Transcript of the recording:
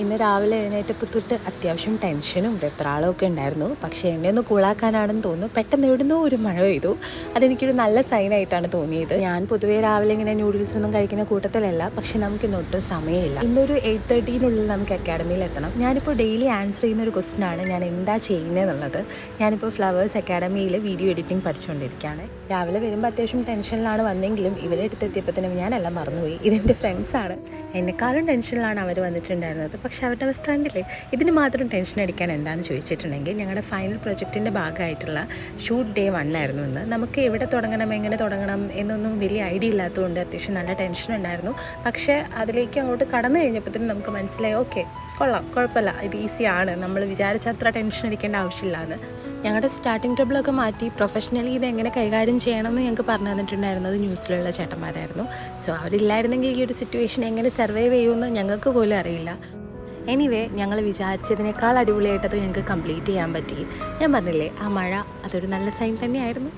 ഇന്ന് രാവിലെ എഴുന്നേറ്റപ്പോൾ തൊട്ട് അത്യാവശ്യം ടെൻഷനും വെപ്രാളവും ഒക്കെ ഉണ്ടായിരുന്നു. പക്ഷേ എന്നെ ഒന്ന് കൂളാക്കാനാണെന്ന് തോന്നുന്നു പെട്ടെന്ന് എവിടുന്നോ ഒരു മഴ പെയ്തു. അതെനിക്കൊരു നല്ല സൈനായിട്ടാണ് തോന്നിയത്. ഞാൻ പൊതുവേ രാവിലെ ഇങ്ങനെ നൂഡിൽസ് ഒന്നും കഴിക്കുന്ന കൂട്ടത്തിലല്ല, പക്ഷെ നമുക്ക് ഇന്നൊട്ടും സമയമില്ല. ഇന്നൊരു 8:30 നമുക്ക് അക്കാഡമിയിൽ എത്തണം. ഞാനിപ്പോൾ ഡെയിലി ആൻസർ ചെയ്യുന്ന ഒരു ക്വസ്റ്റ്യൻ ആണ്, ഞാൻ എന്താ ചെയ്യുന്നതെന്നുള്ളത്. ഞാനിപ്പോൾ ഫ്ലവേഴ്സ് അക്കാഡമിയിൽ വീഡിയോ എഡിറ്റിംഗ് പഠിച്ചുകൊണ്ടിരിക്കുകയാണ്. രാവിലെ വരുമ്പോൾ അത്യാവശ്യം ടെൻഷനിലാണ് വന്നെങ്കിലും ഇവരെ അടുത്തെത്തിയപ്പോഴത്തേനും ഞാനെല്ലാം മറന്നുപോയി. ഇതെൻ്റെ ഫ്രണ്ട്സാണ്. എന്നെക്കാളും ടെൻഷനിലാണ് അവർ വന്നിട്ടുണ്ടായിരുന്നത്. പക്ഷെ അവരുടെ അവസ്ഥ കണ്ടില്ലേ. ഇതിന് മാത്രം ടെൻഷൻ അടിക്കാൻ എന്താണെന്ന് ചോദിച്ചിട്ടുണ്ടെങ്കിൽ, ഞങ്ങളുടെ ഫൈനൽ പ്രൊജക്റ്റിൻ്റെ ഭാഗമായിട്ടുള്ള ഷൂട്ട് ഡേ 1 ആയിരുന്നു ഇന്ന്. നമുക്ക് എവിടെ തുടങ്ങണം, എങ്ങനെ തുടങ്ങണം എന്നൊന്നും വലിയ ഐഡിയ ഇല്ലാത്തതുകൊണ്ട് അത്യാവശ്യം നല്ല ടെൻഷൻ ഉണ്ടായിരുന്നു. പക്ഷേ അതിലേക്ക് അങ്ങോട്ട് കടന്നു കഴിഞ്ഞപ്പോഴത്തേനും നമുക്ക് മനസ്സിലായി, ഓക്കെ കൊള്ളാം, കുഴപ്പമില്ല, ഇത് ഈസിയാണ്, നമ്മൾ വിചാരിച്ച അത്ര ടെൻഷൻ അടിക്കേണ്ട ആവശ്യമില്ലാന്ന്. ഞങ്ങളുടെ സ്റ്റാർട്ടിംഗ് ട്രബിളൊക്കെ മാറ്റി പ്രൊഫഷണലി ഇത് എങ്ങനെ കൈകാര്യം ചെയ്യണമെന്ന് ഞങ്ങൾക്ക് പറഞ്ഞു തന്നിട്ടുണ്ടായിരുന്നത് ന്യൂസിലുള്ള ചേട്ടന്മാരായിരുന്നു. സോ അവരില്ലായിരുന്നെങ്കിൽ ഈ ഒരു സിറ്റുവേഷൻ എങ്ങനെ സർവൈവ് ചെയ്യുമെന്ന് ഞങ്ങൾക്ക് പോലും അറിയില്ല. എനിവേ, ഞങ്ങൾ വിചാരിച്ചതിനേക്കാൾ അടിപൊളിയായിട്ടത് ഞങ്ങൾക്ക് കംപ്ലീറ്റ് ചെയ്യാൻ പറ്റി. ഞാൻ പറഞ്ഞില്ലേ, ആ മഴ അതൊരു നല്ല സൈൻ തന്നെയായിരുന്നു.